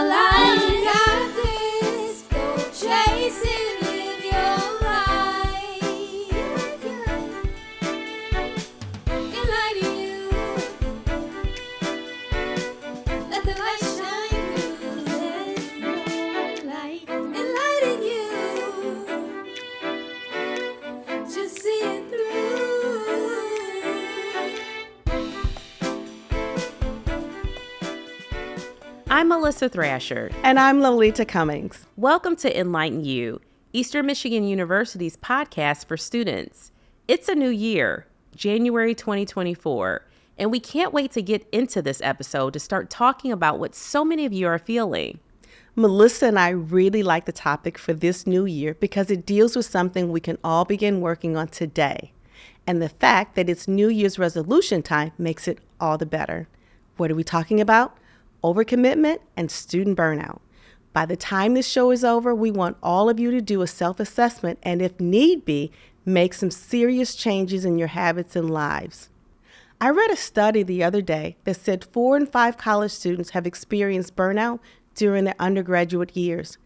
your life. You got this. Go chase it. Live your life. Enlighten you. Let the light shine through. Light. Enlighten you. Just see it through. I'm Melissa Thrasher. And I'm Lolita Cummings. Welcome to Enlighten U, Eastern Michigan University's podcast for students. It's a new year, January 2024, and we can't wait to get into this episode to start talking about what so many of you are feeling. Melissa and I really like the topic for this new year because it deals with something we can all begin working on today. And the fact that it's New Year's resolution time makes it all the better. What are we talking about? Overcommitment and student burnout. By the time this show is over, we want all of you to do a self-assessment and, if need be, make some serious changes in your habits and lives. I read a study the other day that said 4 in 5 college students have experienced burnout during their undergraduate years,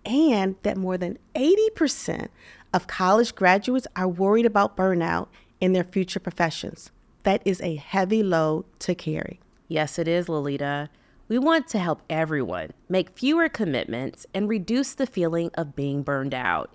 and that more than 80% of college graduates are worried about burnout in their future professions. That is a heavy load to carry. Yes, it is, Lolita. We want to help everyone make fewer commitments and reduce the feeling of being burned out.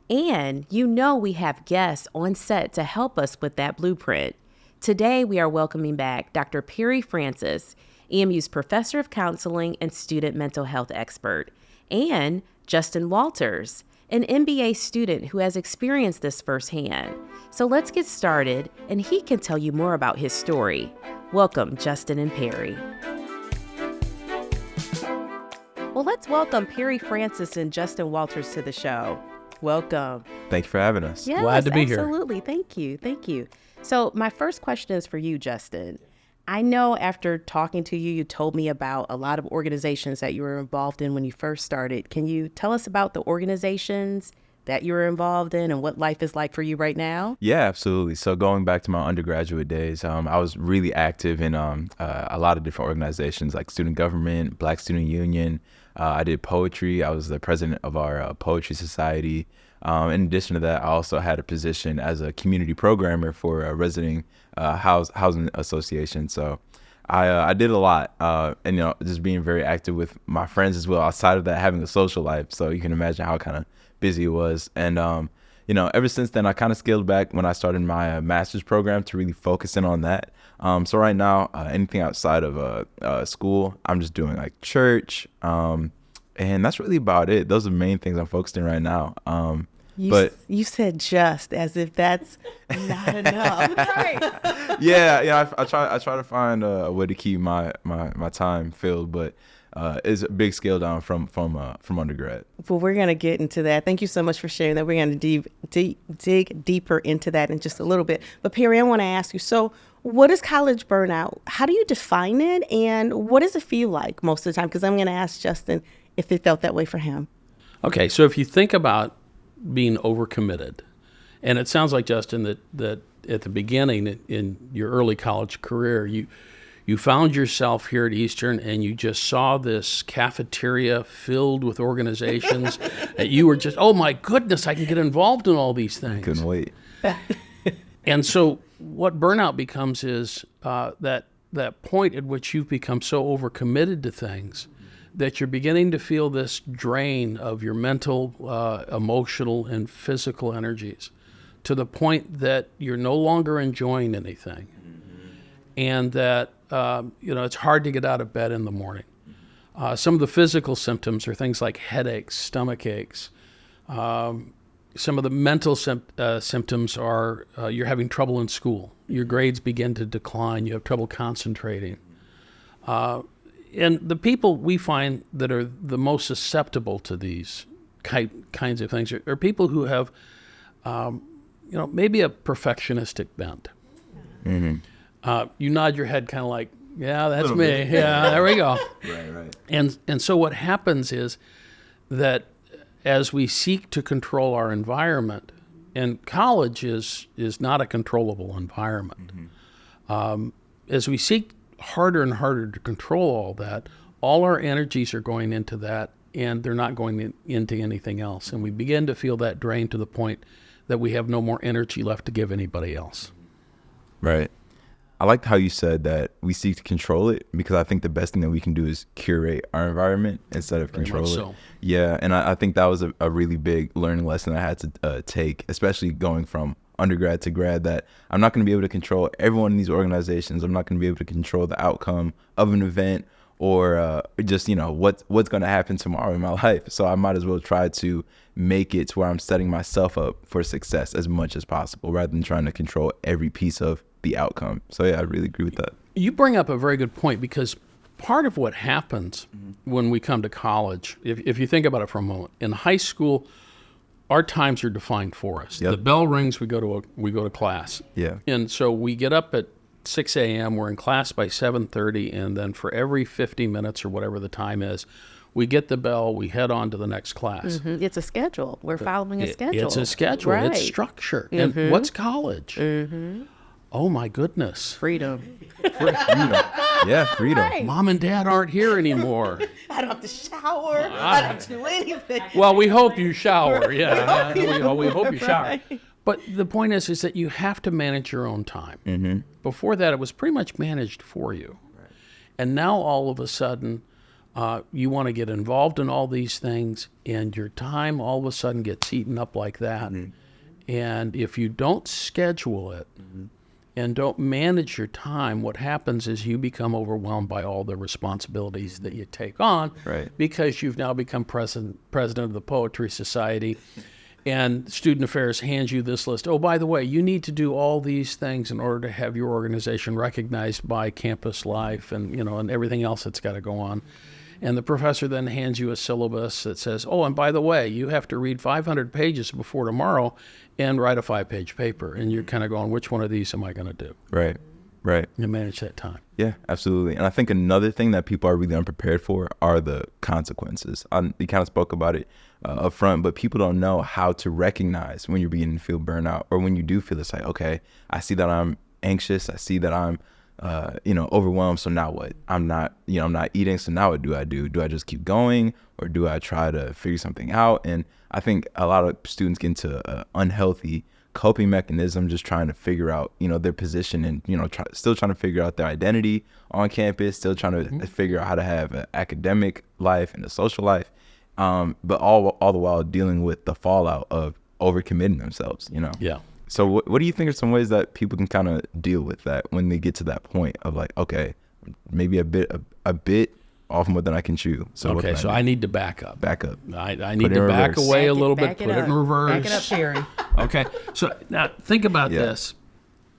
And we have guests on set to help us with that blueprint. Today, we are welcoming back Dr. Perry Francis, EMU's Professor of Counseling and Student Mental Health Expert, and Justin Walters, an MBA student who has experienced this firsthand. So let's get started, and he can tell you more about his story. Welcome, Justin and Perry. Well, let's welcome Perry Francis and Justin Walters to the show. Welcome. Thank you for having us. Yes, Glad to be here. Absolutely. Thank you. So my first question is for you, Justin. I know after talking to you, you told me about a lot of organizations that you were involved in when you first started. Can you tell us about the organizations that you were involved in and what life is like for you right now? Yeah, absolutely. So going back to my undergraduate days, I was really active in a lot of different organizations like student government, Black Student Union. I did poetry. I was the president of our poetry society. In addition to that, I also had a position as a community programmer for a resident housing association. So I did a lot, and just being very active with my friends as well. Outside of that, having a social life. So you can imagine how kind of busy it was. And ever since then, I kind of scaled back when I started my master's program to really focus in on that. So right now, anything outside of school, I'm just doing like church, and that's really about it. Those are the main things I'm focused in right now. You said just as if that's not enough. Right. Yeah. I try to find a way to keep my time filled, but it's a big scale down from undergrad. Well, we're going to get into that. Thank you so much for sharing that. We're going to dig deeper into that in just a little bit. But Perry, I want to ask you, so what is college burnout? How do you define it? And what does it feel like most of the time? Because I'm going to ask Justin if it felt that way for him. Okay, so if you think about being overcommitted, and it sounds like, Justin, that at the beginning in your early college career, you found yourself here at Eastern and you just saw this cafeteria filled with organizations that you were just, oh my goodness, I can get involved in all these things. Couldn't wait. And so what burnout becomes is that point at which you've become so overcommitted to things that you're beginning to feel this drain of your mental, emotional, and physical energies to the point that you're no longer enjoying anything. And that, it's hard to get out of bed in the morning. Some of the physical symptoms are things like headaches, stomach aches. Some of the mental symptoms are you're having trouble in school. Your grades begin to decline. You have trouble concentrating. And the people we find that are the most susceptible to these kinds of things are people who have, maybe a perfectionistic bent. Mm-hmm. You nod your head kind of like, yeah, that's me. Bit. Yeah, there we go. Right. And so what happens is that as we seek to control our environment, and college is not a controllable environment, as we seek harder and harder to control all that, all our energies are going into that, and they're not going into anything else. And we begin to feel that drain to the point that we have no more energy left to give anybody else. Right. I liked how you said that we seek to control it, because I think the best thing that we can do is curate our environment instead of Very control much it. so. Yeah, and I think that was a really big learning lesson I had to take, especially going from undergrad to grad, that I'm not going to be able to control everyone in these organizations. I'm not going to be able to control the outcome of an event or just, what's going to happen tomorrow in my life. So I might as well try to make it to where I'm setting myself up for success as much as possible, rather than trying to control every piece of the outcome. So yeah, I really agree with that. You bring up a very good point, because part of what happens when we come to college, if you think about it for a moment, in high school, our times are defined for us. Yep. The bell rings, we go to class. Yeah. And so we get up at 6 a.m., we're in class by 7:30, and then for every 50 minutes or whatever the time is, we get the bell, we head on to the next class. It's a schedule. We're following a schedule. It's a schedule. Right. It's structure. And what's college? Oh, my goodness. Freedom. Freedom. Yeah, freedom. Mom and Dad aren't here anymore. I don't have to shower. I don't have to do anything. Well, we hope you shower. Yeah, we hope you shower. But the point is that you have to manage your own time. Before that, it was pretty much managed for you. Right. And now all of a sudden, you want to get involved in all these things, and your time all of a sudden gets eaten up like that. And if you don't schedule it and don't manage your time, what happens is you become overwhelmed by all the responsibilities that you take on, Right. because you've now become president of the Poetry Society, and Student Affairs hands you this list. Oh, by the way, you need to do all these things in order to have your organization recognized by Campus Life and, and everything else that's got to go on. And the professor then hands you a syllabus that says, oh, and by the way, you have to read 500 pages before tomorrow and write a 5-page paper. And you're kind of going, which one of these am I going to do? Right. Right. And manage that time. Yeah, absolutely. And I think another thing that people are really unprepared for are the consequences. You kind of spoke about it up front, but people don't know how to recognize when you're beginning to feel burnout, or when you do feel it's like, okay, I see that I'm anxious. I see that I'm, overwhelmed. So now what? I'm not eating. So now what do I do? Do I just keep going, or do I try to figure something out? And I think a lot of students get into unhealthy coping mechanism, just trying to figure out, their position, and, still trying to figure out their identity on campus, still trying to figure out how to have an academic life and a social life. But all the while dealing with the fallout of overcommitting themselves, Yeah. So what do you think are some ways that people can kind of deal with that when they get to that point of like, okay, maybe a bit off more than I can chew. So what Okay, can so I I need to back up. back up? I need to back reverse. away a Back it- little bit, back it put it in up. reverse. Back it up, Sherry. Okay, so now think about Yeah. this,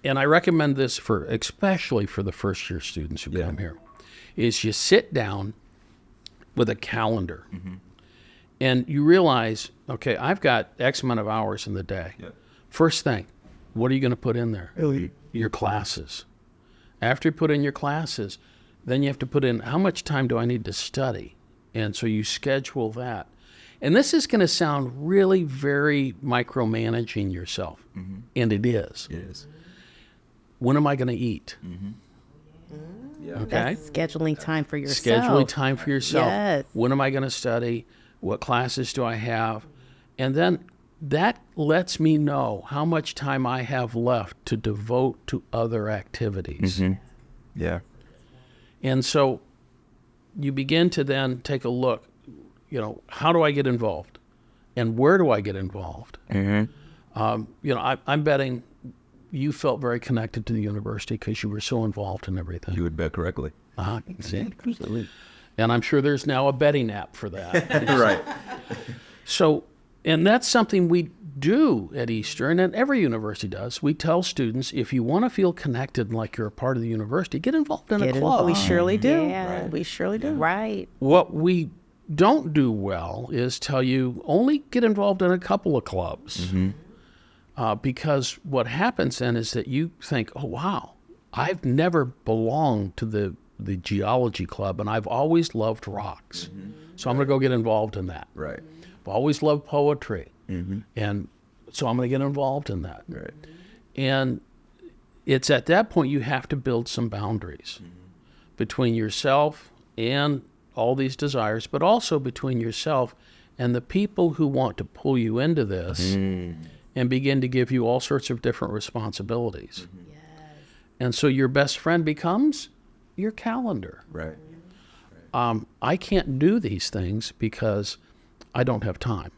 and I recommend this especially for the first year students who come here, is you sit down with a calendar, and you realize, okay, I've got X amount of hours in the day. Yeah. First thing, what are you going to put in there? Your classes. After you put in your classes, then you have to put in how much time do I need to study, and so you schedule that. And this is going to sound really very micromanaging yourself, and it is. It is. When am I going to eat? Yeah. Okay. That's scheduling time for yourself. Scheduling time for yourself. Yes. When am I going to study? What classes do I have? And then that lets me know how much time I have left to devote to other activities. Yeah. And so you begin to then take a look, how do I get involved? And where do I get involved? I'm betting you felt very connected to the university because you were so involved in everything. You would bet correctly. See? And I'm sure there's now a betting app for that. Right. So, and that's something we do at Eastern, and every university does. We tell students, if you want to feel connected like you're a part of the university, get involved in a club. We surely do. Yeah. We surely do. Right. What we don't do well is tell you only get involved in a couple of clubs. Because what happens then is that you think, oh, wow, I've never belonged to the geology club, and I've always loved rocks. So I'm going to go get involved in that. Right. I've always loved poetry. And so I'm going to get involved in that. Right. And it's at that point you have to build some boundaries between yourself and all these desires, but also between yourself and the people who want to pull you into this and begin to give you all sorts of different responsibilities. Yes. And so your best friend becomes your calendar. Right. I can't do these things because I don't have time.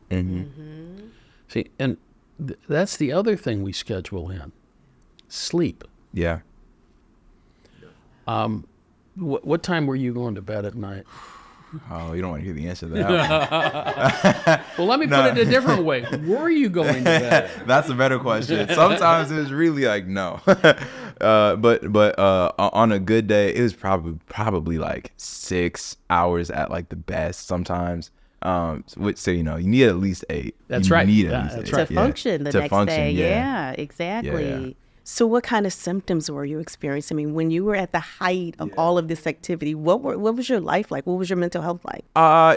See, and that's the other thing we schedule in. Sleep. Yeah. What time were you going to bed at night? Oh, you don't want to hear the answer to that. Well, let me put it a different way. Were you going to bed? That's a better question. Sometimes it was really like no, but on a good day, it was probably like 6 hours at like the best. Sometimes, so you need at least 8. That's you right. Need at Yeah, least that's 8. right. To function the To next function, day. yeah. Yeah, exactly. Yeah. So what kind of symptoms were you experiencing? I mean, when you were at the height of all of this activity, what was your life like? What was your mental health like?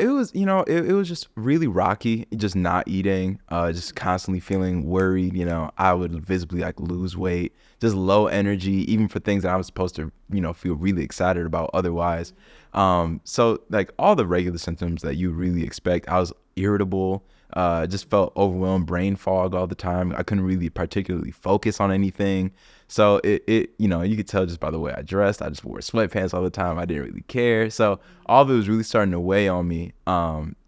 It was, it was just really rocky, just not eating, just constantly feeling worried. I would visibly like lose weight, just low energy, even for things that I was supposed to, feel really excited about otherwise. So like all the regular symptoms that you really expect. I was irritable, just felt overwhelmed, brain fog all the time. I couldn't really particularly focus on anything. So it you could tell just by the way I dressed. I just wore sweatpants all the time. I didn't really care. So all of it was really starting to weigh on me.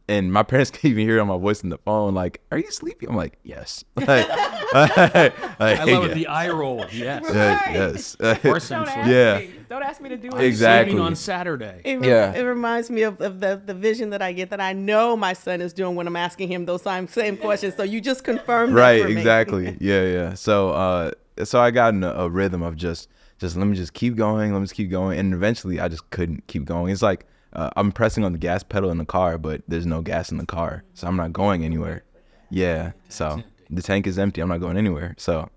And my parents could even hear it on my voice on the phone, like, "Are you sleepy?" I'm like, "Yes." I love it. The eye roll. Yes. Yes. Of course I'm sleeping. Yeah. Don't ask me to do Exactly. Sleeping on Saturday. It reminds me of the vision that I get that I know my son is doing when I'm asking him those same questions. So you just confirmed Right. that for me. Exactly. Yeah. So I got in a rhythm of just let me just keep going. Let me just keep going. And eventually I just couldn't keep going. It's like, I'm pressing on the gas pedal in the car, but there's no gas in the car. So I'm not going anywhere. Yeah. So the tank is empty. I'm not going anywhere. So,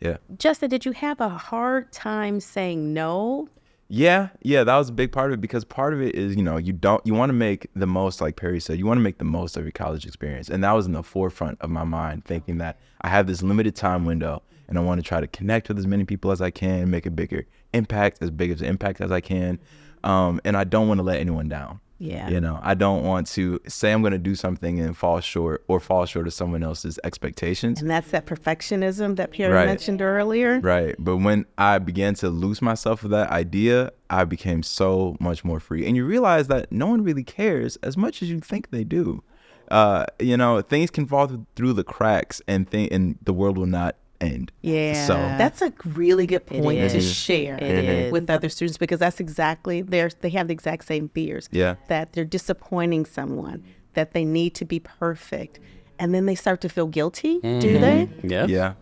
yeah. Justin, did you have a hard time saying no? Yeah, that was a big part of it, because part of it is, you want to make the most, like Perry said, you want to make the most of your college experience. And that was in the forefront of my mind, thinking that I have this limited time window and I want to try to connect with as many people as I can, make a bigger impact, as big of an impact as I can. And I don't want to let anyone down. Yeah. I don't want to say I'm going to do something and fall short of someone else's expectations. And that's that perfectionism that Pierre Right. mentioned earlier. Right. But when I began to lose myself of that idea, I became so much more free. And you realize that no one really cares as much as you think they do. Things can fall through the cracks and the world will not end. Yeah. So that's a really good point to is. share It is. with other students, because that's exactly, they have the exact same fears. Yeah. That they're disappointing someone, that they need to be perfect. And then they start to feel guilty, do they? Yes. yeah.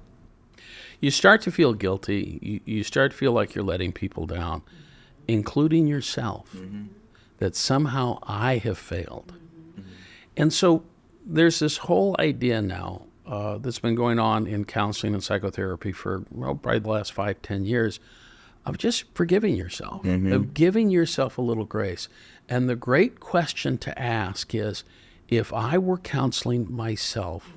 You start to feel guilty. You start to feel like you're letting people down, including yourself, that somehow I have failed. And so there's this whole idea now that's been going on in counseling and psychotherapy for probably the last 5-10 years of just forgiving yourself, of giving yourself a little grace. And the great question to ask is, if I were counseling myself,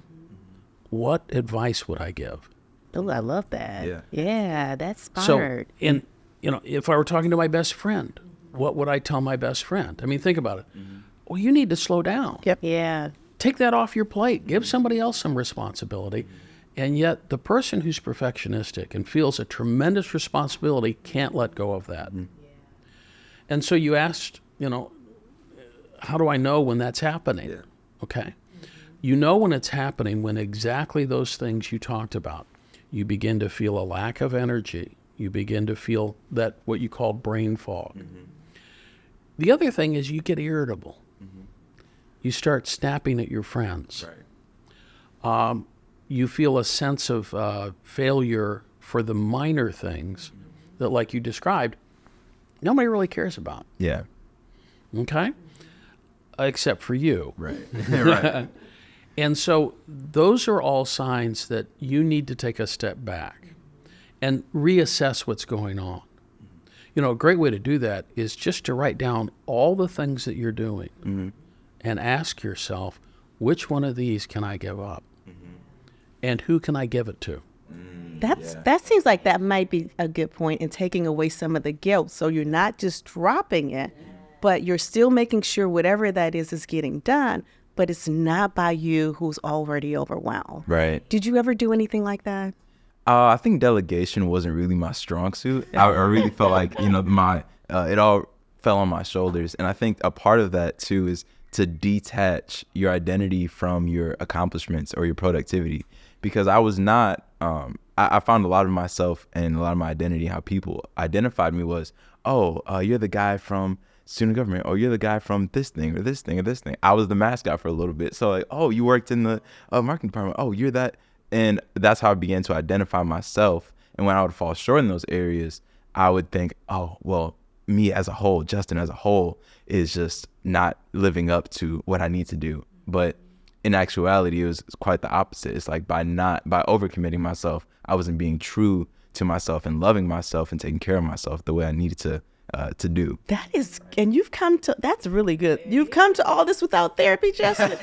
what advice would I give? Oh, I love that. Yeah. Yeah, that's So, smart. if I were talking to my best friend, what would I tell my best friend? I mean, think about it. Well, you need to slow down. Yep. Yeah. Take that off your plate. Give somebody else some responsibility. And yet the person who's perfectionistic and feels a tremendous responsibility can't let go of that. And so you asked, how do I know when that's happening? Yeah. Okay. You know when it's happening when exactly those things you talked about. You begin to feel a lack of energy. You begin to feel that what you call brain fog. The other thing is you get irritable. You start snapping at your friends. Right. You feel a sense of failure for the minor things that, like you described, nobody really cares about. Yeah. Okay? Except for you. Right. Right. And so those are all signs that you need to take a step back and reassess what's going on. A great way to do that is just to write down all the things that you're doing and ask yourself, which one of these can I give up? And who can I give it to? That seems like that might be a good point in taking away some of the guilt. So you're not just dropping it, but you're still making sure whatever that is getting done, but it's not by you who's already overwhelmed. Right. Did you ever do anything like that? I think delegation wasn't really my strong suit. I really felt like, it all fell on my shoulders. And I think a part of that too is to detach your identity from your accomplishments or your productivity, because I was not, I found a lot of myself and a lot of my identity, how people identified me was, you're the guy from student government, or you're the guy from this thing or this thing or this thing. I was the mascot for a little bit. So like, you worked in the marketing department. Oh, you're that. And that's how I began to identify myself. And when I would fall short in those areas, I would think, me as a whole, Justin as a whole, is just not living up to what I need to do. But in actuality, it was quite the opposite. It's like by overcommitting myself, I wasn't being true to myself and loving myself and taking care of myself the way I needed to do. That is, and that's really good. You've come to all this without therapy, Justin.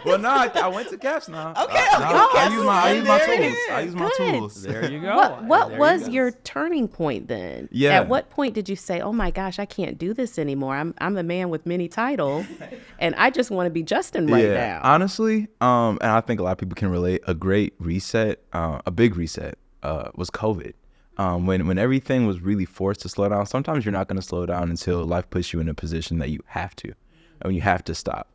Well, no, I went to CAPS now. Okay. I use my There it tools. is. I use my Good. tools. There you go. What There was you go. your turning point then? Yeah. At what point did you say, "Oh my gosh, I can't do this anymore. I'm a man with many titles, and I just want to be Justin right now." Honestly, and I think a lot of people can relate. A great reset, a big reset, was COVID. When everything was really forced to slow down. Sometimes you're not going to slow down until life puts you in a position that you have to, and you have to stop.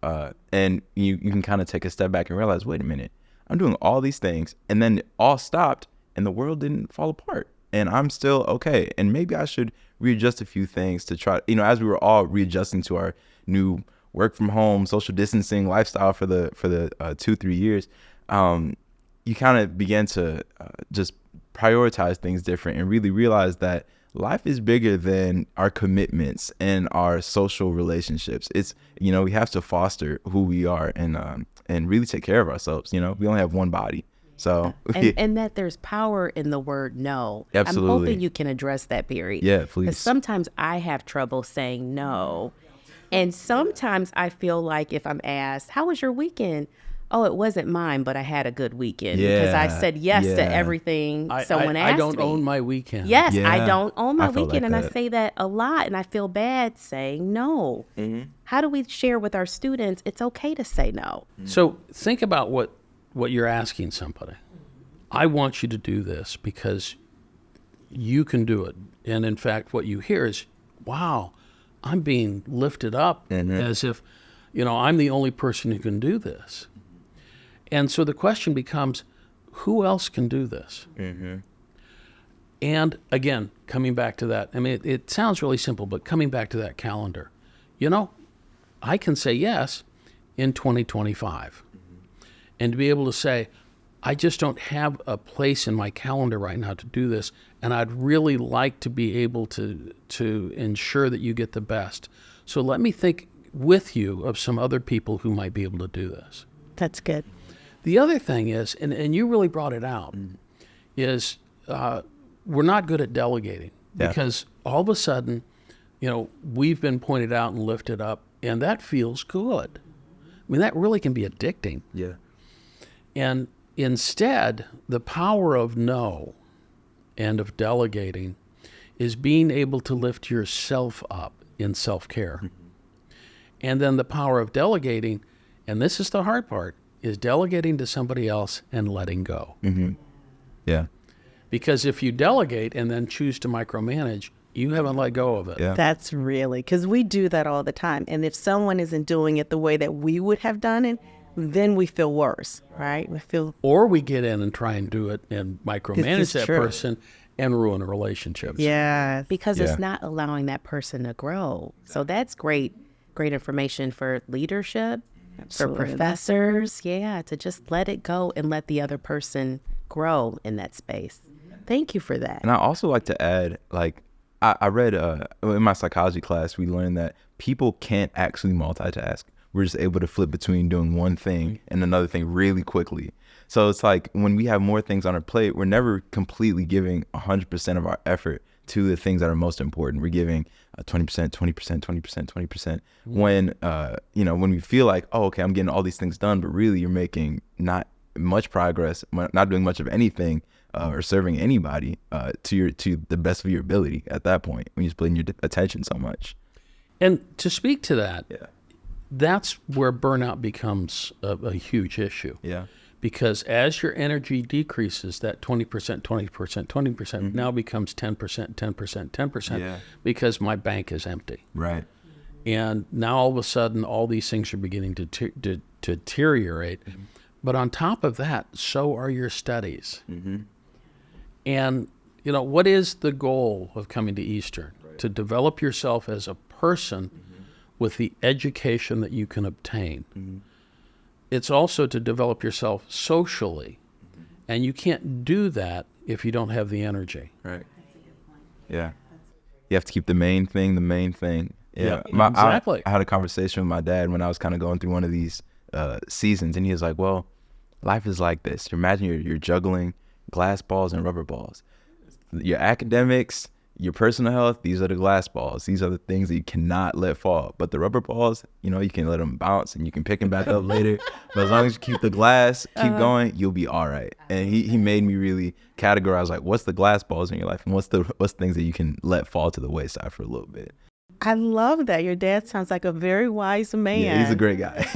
And you can kind of take a step back and realize, wait a minute, I'm doing all these things, and then it all stopped, and the world didn't fall apart, and I'm still okay. And maybe I should readjust a few things to try. As we were all readjusting to our new work from home, social distancing lifestyle for the 2-3 years, you kind of began to just prioritize things different and really realize that life is bigger than our commitments and our social relationships. It's, we have to foster who we are and really take care of ourselves. We only have one body. So, and that there's power in the word no. Absolutely. I'm hoping you can address that, Barry. Yeah, please. Because sometimes I have trouble saying no. And sometimes I feel like if I'm asked, how was your weekend? Oh, it wasn't mine, but I had a good weekend because I said yes to everything someone asked me. I don't own my weekend. Yes, Yeah, I don't own my I felt weekend, like and I that. say that a lot, and I feel bad saying no. Mm-hmm. How do we share with our students it's okay to say no? So think about what you're asking somebody. I want you to do this because you can do it. And in fact, what you hear is, wow, I'm being lifted up as if, I'm the only person who can do this. And so the question becomes, who else can do this? Mm-hmm. And again, coming back to that, it sounds really simple, but coming back to that calendar, I can say yes in 2025. Mm-hmm. And to be able to say, I just don't have a place in my calendar right now to do this, and I'd really like to be able to ensure that you get the best. So let me think with you of some other people who might be able to do this. That's good. The other thing is, and you really brought it out, is we're not good at delegating because all of a sudden, we've been pointed out and lifted up, and that feels good. That really can be addicting. Yeah. And instead, the power of no and of delegating is being able to lift yourself up in self-care. Mm-hmm. And then the power of delegating, and this is the hard part, is delegating to somebody else and letting go. Mm-hmm. Yeah. Because if you delegate and then choose to micromanage, you haven't let go of it. Yeah. That's really, because we do that all the time. And if someone isn't doing it the way that we would have done it, then we feel worse, right? We feel. Or we get in and try and do it and micromanage This is that true. person and ruin a relationship. Yes. Because Yeah. it's not allowing that person to grow. So that's great information for leadership, Absolutely. for professors, to just let it go and let the other person grow in that space. Thank you for that. And I also like to add, I read in my psychology class, we learned that people can't actually multitask. We're just able to flip between doing one thing and another thing really quickly. So it's like when we have more things on our plate, we're never completely giving 100% of our effort to the things that are most important. We're giving 20%, 20%, 20%, 20%. When, when we feel like, okay, I'm getting all these things done, but really you're making not much progress, not doing much of anything or serving anybody to the best of your ability at that point when you're splitting your attention so much. And to speak to that, Yeah. that's where burnout becomes a huge issue. Yeah. Because as your energy decreases, that 20%, 20%, 20% now becomes 10%, 10%, 10%, Yeah. because my bank is empty. Right. And now all of a sudden, all these things are beginning to deteriorate. But on top of that, so are your studies. And, what is the goal of coming to Eastern? To develop yourself as a person with the education that you can obtain. It's also to develop yourself socially. And you can't do that if you don't have the energy. Right. Yeah. You have to keep the main thing the main thing. Yeah. Yeah, exactly. I had a conversation with my dad when I was kind of going through one of these seasons, and he was like, well, life is like this. Imagine you're juggling glass balls and rubber balls. Your academics, your personal health, these are the glass balls. These are the things that you cannot let fall. But the rubber balls, you can let them bounce and you can pick them back up later. But as long as you keep the glass, keep going, you'll be all right. And he made me really categorize, like, what's the glass balls in your life and what's the things that you can let fall to the wayside for a little bit. I love that. Your dad sounds like a very wise man. Yeah, he's a great guy.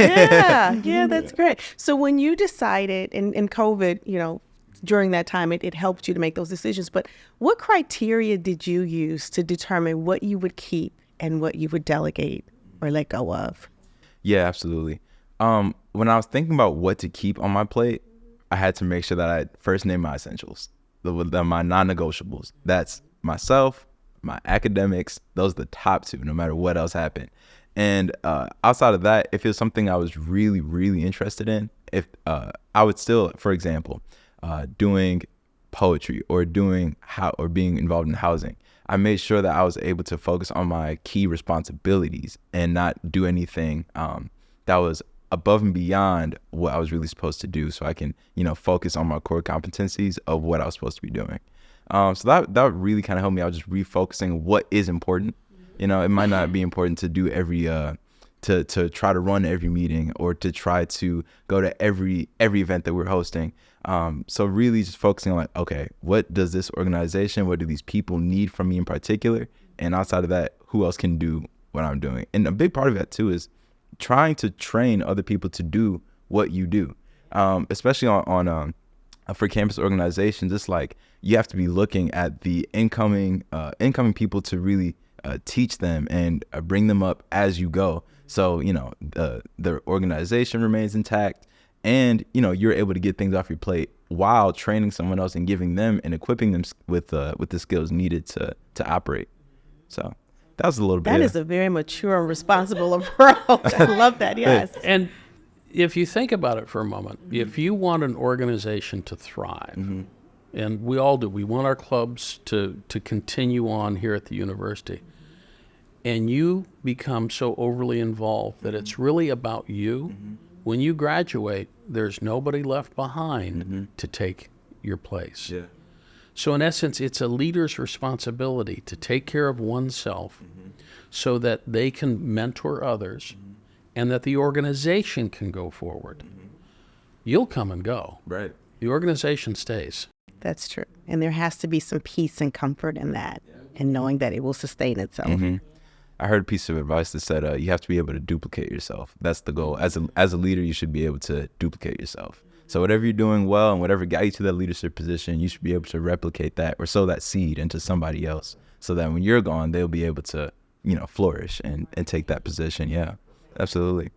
Yeah, that's great. So when you decided in COVID, during that time, it helped you to make those decisions. But what criteria did you use to determine what you would keep and what you would delegate or let go of? Yeah, absolutely. When I was thinking about what to keep on my plate, I had to make sure that I first named my essentials, my non-negotiables. That's myself, my academics. Those are the top two, no matter what else happened. And outside of that, if it was something I was really, really interested in, if I would still, for example, doing poetry or being involved in housing, I made sure that I was able to focus on my key responsibilities and not do anything that was above and beyond what I was really supposed to do, so I can focus on my core competencies of what I was supposed to be doing. So that really kind of helped me out, just refocusing what is important. It might not be important to do every to try to run every meeting or to try to go to every event that we're hosting. So really just focusing on, like, okay, what does this organization, what do these people need from me in particular? And outside of that, who else can do what I'm doing? And a big part of that too is trying to train other people to do what you do, especially on for campus organizations. It's like you have to be looking at the incoming people to really teach them and bring them up as you go. So, the organization remains intact and, you're able to get things off your plate while training someone else and giving them and equipping them with the skills needed to operate. So that was a little bit. That is a very mature and responsible approach. I love that. Yes. And if you think about it for a moment, if you want an organization to thrive, and we all do, we want our clubs to continue on here at the university, and you become so overly involved that it's really about you, when you graduate, there's nobody left behind to take your place. Yeah. So in essence, it's a leader's responsibility to take care of oneself so that they can mentor others and that the organization can go forward. You'll come and go. Right. The organization stays. That's true. And there has to be some peace and comfort in that and knowing that it will sustain itself. I heard a piece of advice that said you have to be able to duplicate yourself. That's the goal. As a leader, you should be able to duplicate yourself. So whatever you're doing well and whatever got you to that leadership position, you should be able to replicate that or sow that seed into somebody else so that when you're gone, they'll be able to, flourish and take that position. Yeah, absolutely.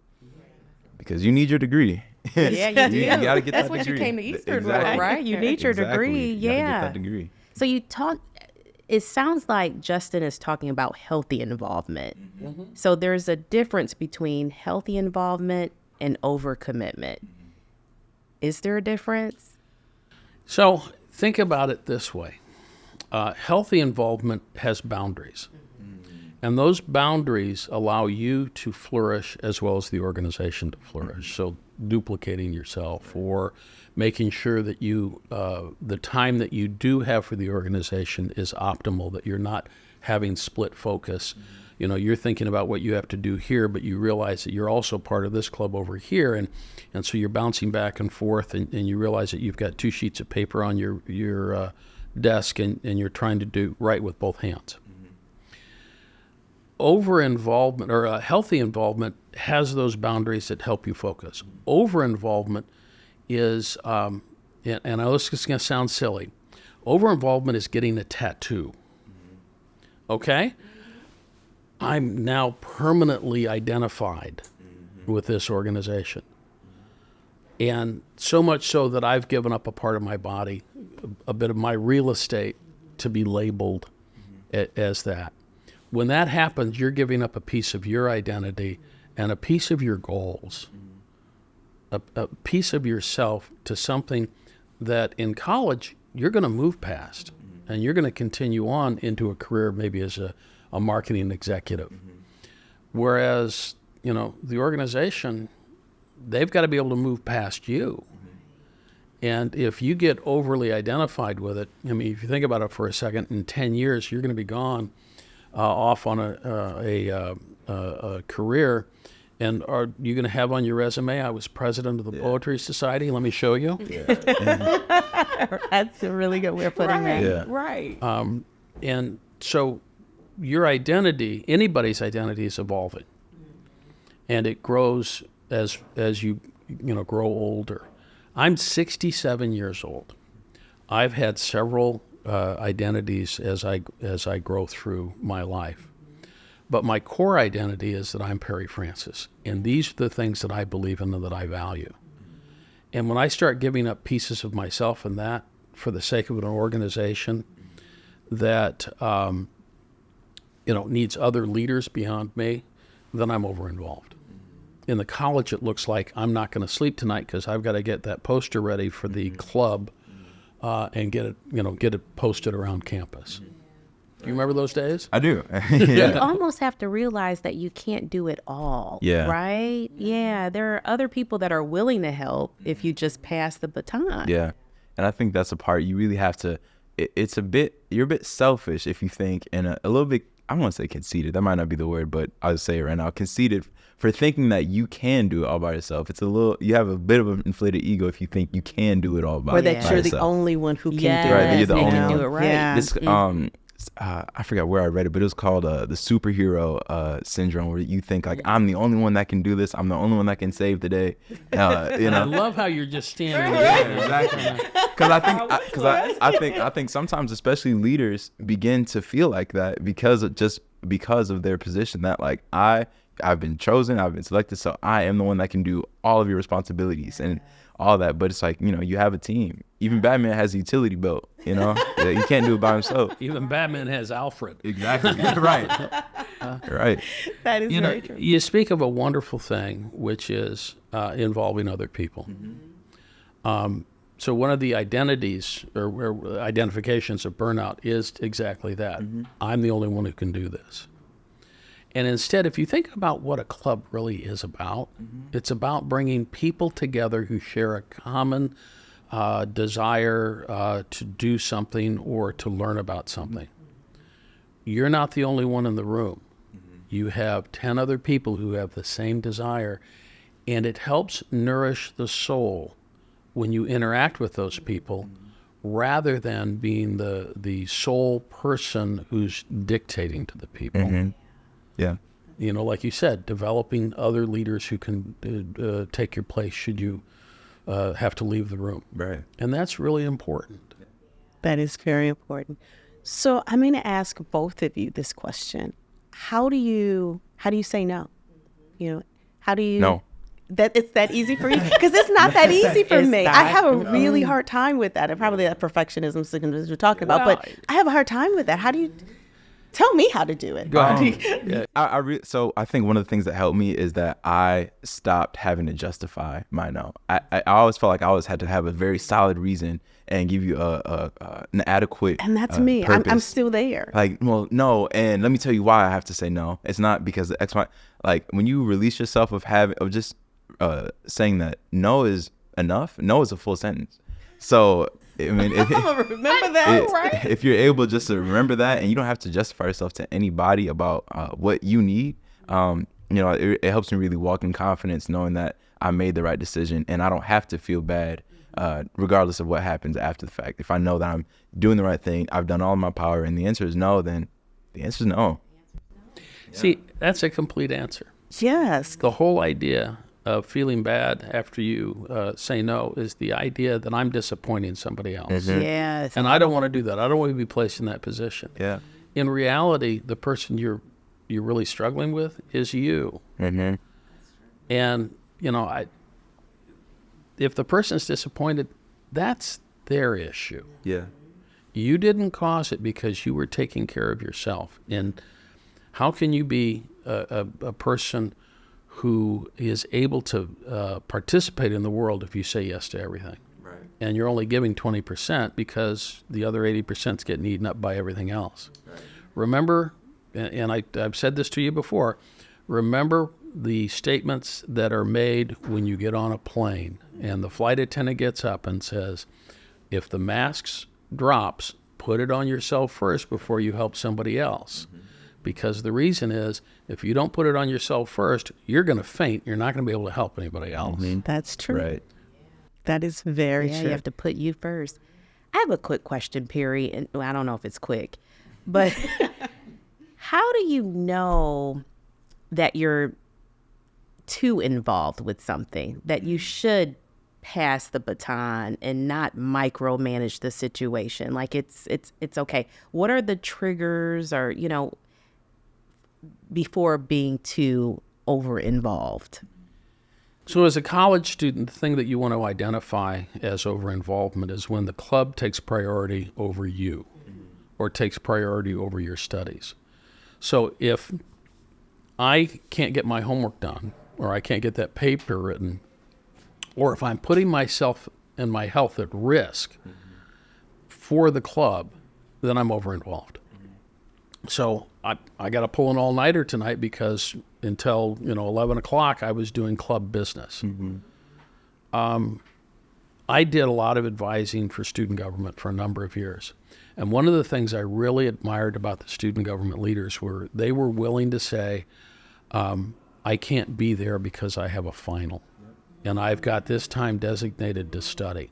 Because you need your degree. Yeah, you do. You gotta get That's that what degree. you came to Eastern Exactly. for, right? You need your degree. You gotta get Yeah. that degree. So it sounds like Justin is talking about healthy involvement. So there's a difference between healthy involvement and overcommitment. Is there a difference? So think about it this way. Healthy involvement has boundaries. And those boundaries allow you to flourish as well as the organization to flourish. So duplicating yourself or making sure that the time that you do have for the organization is optimal, that you're not having split focus. You're thinking about what you have to do here, but you realize that you're also part of this club over here. And so you're bouncing back and forth and you realize that you've got 2 sheets of paper on your desk and you're trying to do right with both hands. over involvement or a healthy involvement has those boundaries that help you focus. Over involvement is, and I know this is going to sound silly, over involvement is getting a tattoo. Okay? I'm now permanently identified with this organization. And so much so that I've given up a part of my body, a bit of my real estate, to be labeled as that. When that happens, you're giving up a piece of your identity and a piece of your goals, a piece of yourself to something that in college you're going to move past, and you're going to continue on into a career maybe as a marketing executive. Whereas, the organization, they've got to be able to move past you. And if you get overly identified with it, I mean, if you think about it for a second, in 10 years, you're going to be gone off on a career. And are you going to have on your resume, I was president of the Poetry Society? Let me show you. That's a really good way of putting that. Yeah. Right. And so your identity, anybody's identity, is evolving. And it grows as you grow older. I'm 67 years old. I've had several identities as I grow through my life. But my core identity is that I'm Perry Francis, and these are the things that I believe in and that I value. And when I start giving up pieces of myself in that for the sake of an organization that needs other leaders beyond me, then I'm over-involved. In the college, it looks like I'm not going to sleep tonight because I've got to get that poster ready for the club and get it posted around campus. Do you remember those days? I do. You almost have to realize that you can't do it all. Yeah. Right? Yeah. There are other people that are willing to help if you just pass the baton. Yeah. And I think that's a part you really have to, you're a bit selfish if you think, and a little bit, I don't want to say conceited, that might not be the word, but I'll just say it right now, conceited for thinking that you can do it all by yourself. You have a bit of an inflated ego if you think you can do it all by yourself. Or that you're the only one who can do it. Right, that you're the you only can one. do it right. Yeah. This, I forgot where I read it, but it was called the superhero syndrome, where you think like, I'm the only one that can do this. I'm the only one that can save the day. I love how you're just standing Yeah, there. exactly. Because I think sometimes, especially leaders, begin to feel like that because of their position, that like I've been chosen, I've been selected, so I am the one that can do all of your responsibilities and all that. But it's like, you have a team. Even Batman has a utility belt, he can't do it by himself. Even Batman has Alfred. Exactly. Right. Right. That is very true. You speak of a wonderful thing, which is involving other people. So one of the identities or identifications of burnout is exactly that. I'm the only one who can do this. And instead, if you think about what a club really is about, it's about bringing people together who share a common desire to do something or to learn about something. You're not the only one in the room. You have 10 other people who have the same desire, and it helps nourish the soul when you interact with those people, rather than being the sole person who's dictating to the people. Yeah. Like you said, developing other leaders who can take your place should you have to leave the room. Right. And that's really important. That is very important. So I'm going to ask both of you this question. How do you say no? How do you... No. That it's that easy for you? Because it's not that easy for It's me. not. I have a really hard time with that. And probably that perfectionism that you're talking about. But I have a hard time with that. How do you... Tell me how to do it. Go ahead. So I think one of the things that helped me is that I stopped having to justify my no. I always felt like I always had to have a very solid reason and give you an adequate And that's me. I'm still there. Like, well, no, and let me tell you why I have to say no. It's not because the X, Y, like when you release yourself of just saying that no is enough. No is a full sentence. So I mean, remember that, right? If you're able just to remember that, and you don't have to justify yourself to anybody about what you need, it helps me really walk in confidence, knowing that I made the right decision, and I don't have to feel bad, regardless of what happens after the fact. If I know that I'm doing the right thing, I've done all my power, and the answer is no, then the answer is no. See, that's a complete answer. Yes. The whole idea of feeling bad after you say no is the idea that I'm disappointing somebody else. Yes. And I don't want to do that. I don't want to be placed in that position. Yeah. In reality, the person you're really struggling with is you. Mm-hmm. And, if the person's disappointed, that's their issue. Yeah. You didn't cause it because you were taking care of yourself. And how can you be a person who is able to participate in the world if you say yes to everything? Right. And you're only giving 20% because the other 80% is getting eaten up by everything else. Right. Remember, and I've said this to you before, remember the statements that are made when you get on a plane and the flight attendant gets up and says, if the mask drops, put it on yourself first before you help somebody else. Mm-hmm. Because the reason is, if you don't put it on yourself first, you're going to faint. You're not going to be able to help anybody else. Mm-hmm. That's true. Right. That is very Yeah, true. you have to put you first. I have a quick question, Perry, and I don't know if it's quick, but how do you know that you're too involved with something, that you should pass the baton and not micromanage the situation? Like it's okay. What are the triggers or, before being too over involved? So as a college student, the thing that you want to identify as over-involvement is when the club takes priority over you or takes priority over your studies. So if I can't get my homework done or I can't get that paper written, or if I'm putting myself and my health at risk for the club, then I'm over-involved. So I got to pull an all-nighter tonight because until 11 o'clock I was doing club business. I did a lot of advising for student government for a number of years. And one of the things I really admired about the student government leaders were they were willing to say, I can't be there because I have a final. And I've got this time designated to study.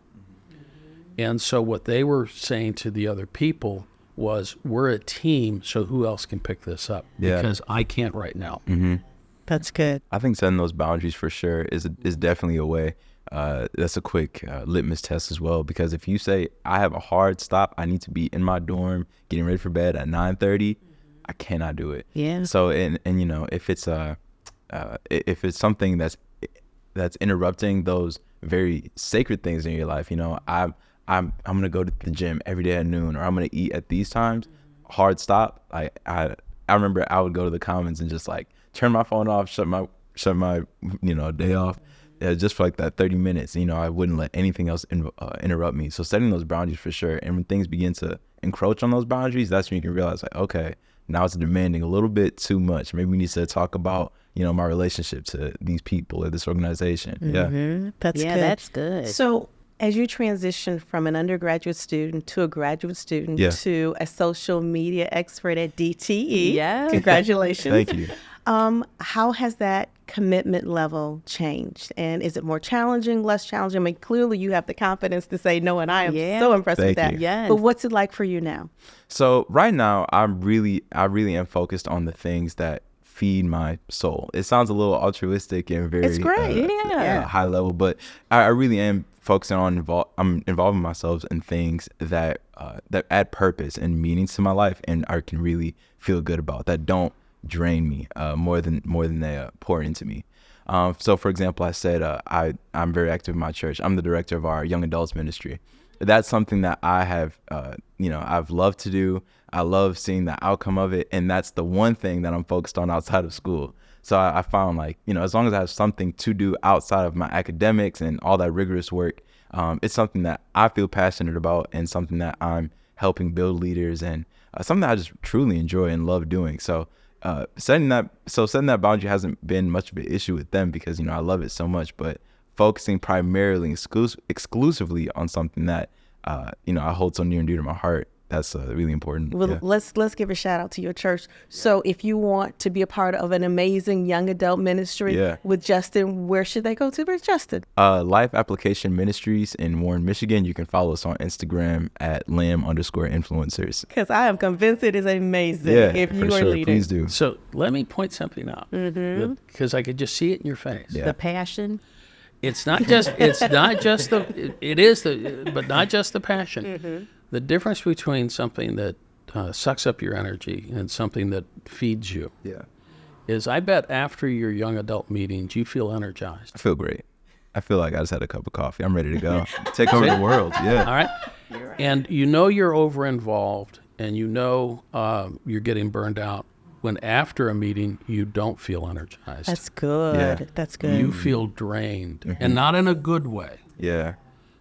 And so what they were saying to the other people was, we're a team, so who else can pick this up? Yeah. Because I can't right now. Mm-hmm. That's good. I think setting those boundaries for sure is definitely a way. That's a quick litmus test as well, because if you say I have a hard stop, I need to be in my dorm getting ready for bed at 9:30, I cannot do it. Yeah. So and if it's something that's interrupting those very sacred things in your life, I'm gonna go to the gym every day at noon, or I'm gonna eat at these times. Hard stop. I remember I would go to the Commons and just like turn my phone off, shut my day off, just for like that 30 minutes. I wouldn't let anything else interrupt me. So setting those boundaries for sure. And when things begin to encroach on those boundaries, that's when you can realize like, okay, now it's demanding a little bit too much. Maybe we need to talk about my relationship to these people or this organization. Mm-hmm. That's good. That's good. So as you transition from an undergraduate student to a graduate student to a social media expert at DTE, Yes. congratulations. Thank you. How has that commitment level changed? And is it more challenging, less challenging? I mean, clearly you have the confidence to say no, and I am so impressed with Thank that. you. Yes. But what's it like for you now? So right now, I really am focused on the things that feed my soul. It sounds a little altruistic and very It's great. high level, but I really am focusing on I'm involving myself in things that add purpose and meaning to my life, and I can really feel good about, that don't drain me more than they pour into me. So for example, I said I'm very active in my church. I'm the director of our young adults ministry. That's something that I have I've loved to do. I love seeing the outcome of it, and that's the one thing that I'm focused on outside of school. So I found as long as I have something to do outside of my academics and all that rigorous work, it's something that I feel passionate about and something that I'm helping build leaders, and something that I just truly enjoy and love doing. So setting that boundary hasn't been much of an issue with them because I love it so much, but focusing primarily exclusively on something that I hold so near and dear to my heart that's really important. Well, Yeah. let's give a shout out to your church. So if you want to be a part of an amazing young adult ministry Yeah. with Justin, where should they go to? Where's Justin? Life Application Ministries in Warren, Michigan. You can follow us on Instagram at lamb_influencers. Because I am convinced it is amazing Yeah, if you for are sure. leading. Please do. So let me point something out because I could just see it in your face. Yeah. The passion. It's not just but not just the passion. The difference between something that sucks up your energy and something that feeds you Yeah. is, I bet after your young adult meetings you feel energized. I feel great. I feel like I just had a cup of coffee. I'm ready to go. Take over the world. Yeah. All right, and you're over involved, and you're getting burned out when after a meeting you don't feel energized. That's good. Yeah. That's good. You feel drained, and not in a good way. Yeah.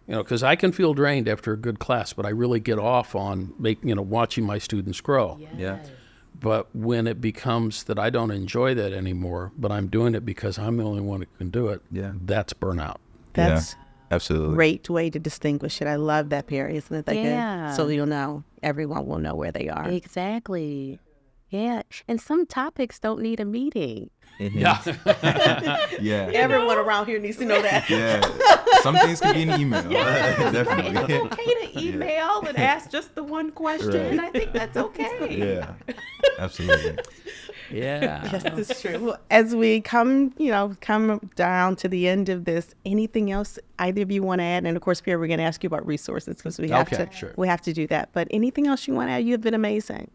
Because I can feel drained after a good class, but I really get off on watching my students grow. Yeah. But when it becomes that I don't enjoy that anymore, but I'm doing it because I'm the only one who can do it, Yeah. that's burnout. That's Absolutely. a great way to distinguish it. I love that, Perry, isn't it? Yeah. So you'll know, everyone will know where they are. Exactly. Yeah. And some topics don't need a meeting. Yeah. Yeah. Everyone around here needs to know that. Yeah. Some things can be an email. Definitely. It's okay to email and ask just the one question. Right. And I think that's okay. Yeah. Absolutely. Yeah. Yes, that's true. Well, as we come down to the end of this, anything else either of you want to add? And of course, Pierre, we're going to ask you about resources because we have Okay, sure. we have to do that. But anything else you want to add? You have been amazing.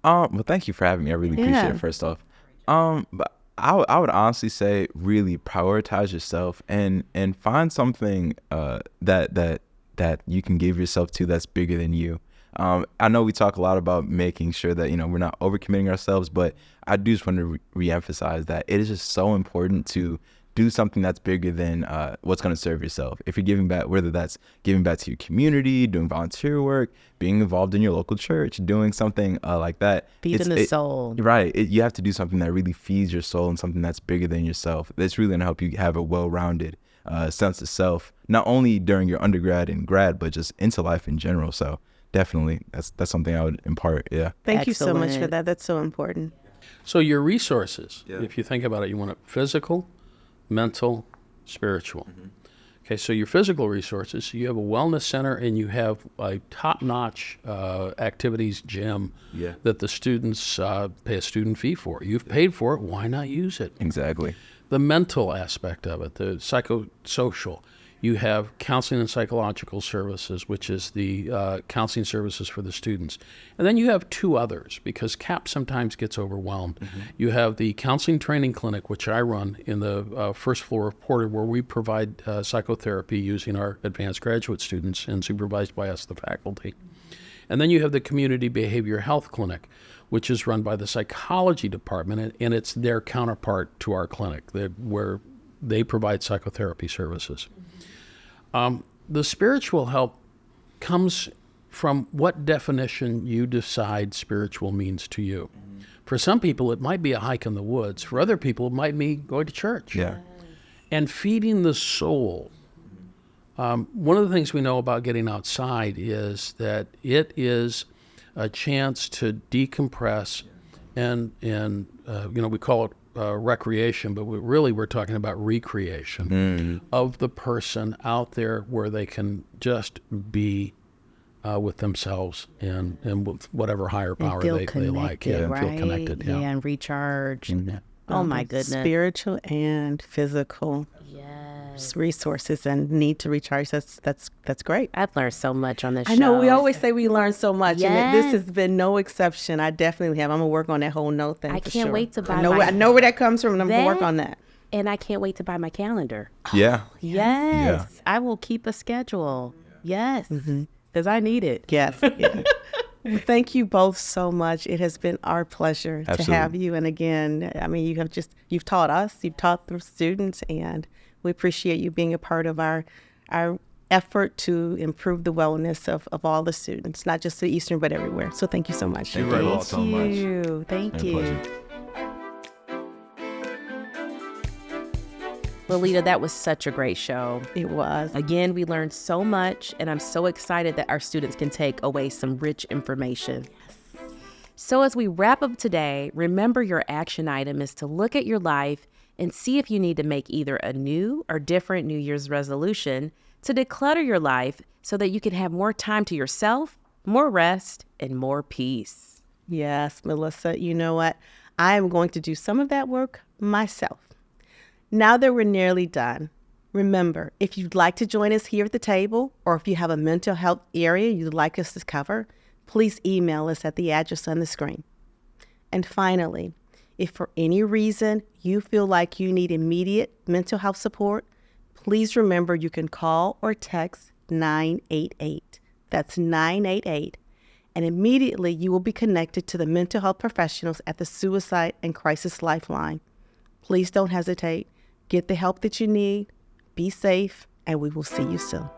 Well, thank you for having me. I really appreciate Yeah. it, first off. But I would honestly say really prioritize yourself and find something that you can give yourself to that's bigger than you. I know we talk a lot about making sure that, we're not overcommitting ourselves, but I do just want to re-emphasize that it is just so important to do something that's bigger than what's going to serve yourself. If you're giving back, whether that's giving back to your community, doing volunteer work, being involved in your local church, doing something like that. Feeding the soul. Right. You have to do something that really feeds your soul and something that's bigger than yourself. That's really going to help you have a well-rounded sense of self, not only during your undergrad and grad, but just into life in general. So definitely, that's something I would impart. Yeah. Thank you so much for Excellent. that. That's so important. So your resources, Yeah. if you think about it, you want it physical, mental, spiritual. Mm-hmm. Okay, so your physical resources, you have a wellness center and you have a top-notch activities gym Yeah. that the students pay a student fee for. You've paid for it, why not use it? Exactly. The mental aspect of it, the psychosocial. You have counseling and psychological services, which is the counseling services for the students. And then you have two others, because CAP sometimes gets overwhelmed. You have the counseling training clinic, which I run in the first floor of Porter, where we provide psychotherapy using our advanced graduate students and supervised by us, the faculty. And then you have the community behavior health clinic, which is run by the psychology department, and it's their counterpart to our clinic, where they provide psychotherapy services. The spiritual help comes from what definition you decide spiritual means to you. For some people, it might be a hike in the woods. For other people, it might mean going to church. Yeah. And feeding the soul. One of the things we know about getting outside is that it is a chance to decompress and we call it recreation, but we're talking about recreation of the person out there where they can just be with themselves and with whatever higher power feel they like. connected, And right? feel connected. Yeah. And recharge. Oh my goodness. Spiritual and physical Yes. resources and need to recharge. That's great. I've learned so much on this show. I know we always say we learn so much, and this Yes. has been no exception. I definitely have. I'm gonna work on that whole note thing. I for can't sure. wait to buy I know, my- I know where that comes from, and I'm gonna work That- on that. And I can't wait to buy my calendar. Yeah. Yes. I will keep a schedule. Yes. Because I need it. Yes. Yeah. Well, thank you both so much. It has been our pleasure to Absolutely. have you. And again, I mean, you've taught us, you've taught the students, and we appreciate you being a part of our effort to improve the wellness of all the students, not just at Eastern, but everywhere. So thank you so much. Thank you all so much. Thank Been a you. pleasure. Lolita, that was such a great show. It was. Again, we learned so much, and I'm so excited that our students can take away some rich information. So as we wrap up today, remember your action item is to look at your life and see if you need to make either a new or different New Year's resolution to declutter your life so that you can have more time to yourself, more rest, and more peace. Yes, Melissa, you know what? I am going to do some of that work myself. Now that we're nearly done, remember, if you'd like to join us here at the table, or if you have a mental health area you'd like us to cover, please email us at the address on the screen. And finally, if for any reason you feel like you need immediate mental health support, please remember you can call or text 988. That's 988. And immediately you will be connected to the mental health professionals at the Suicide and Crisis Lifeline. Please don't hesitate. Get the help that you need. Be safe, and we will see you soon.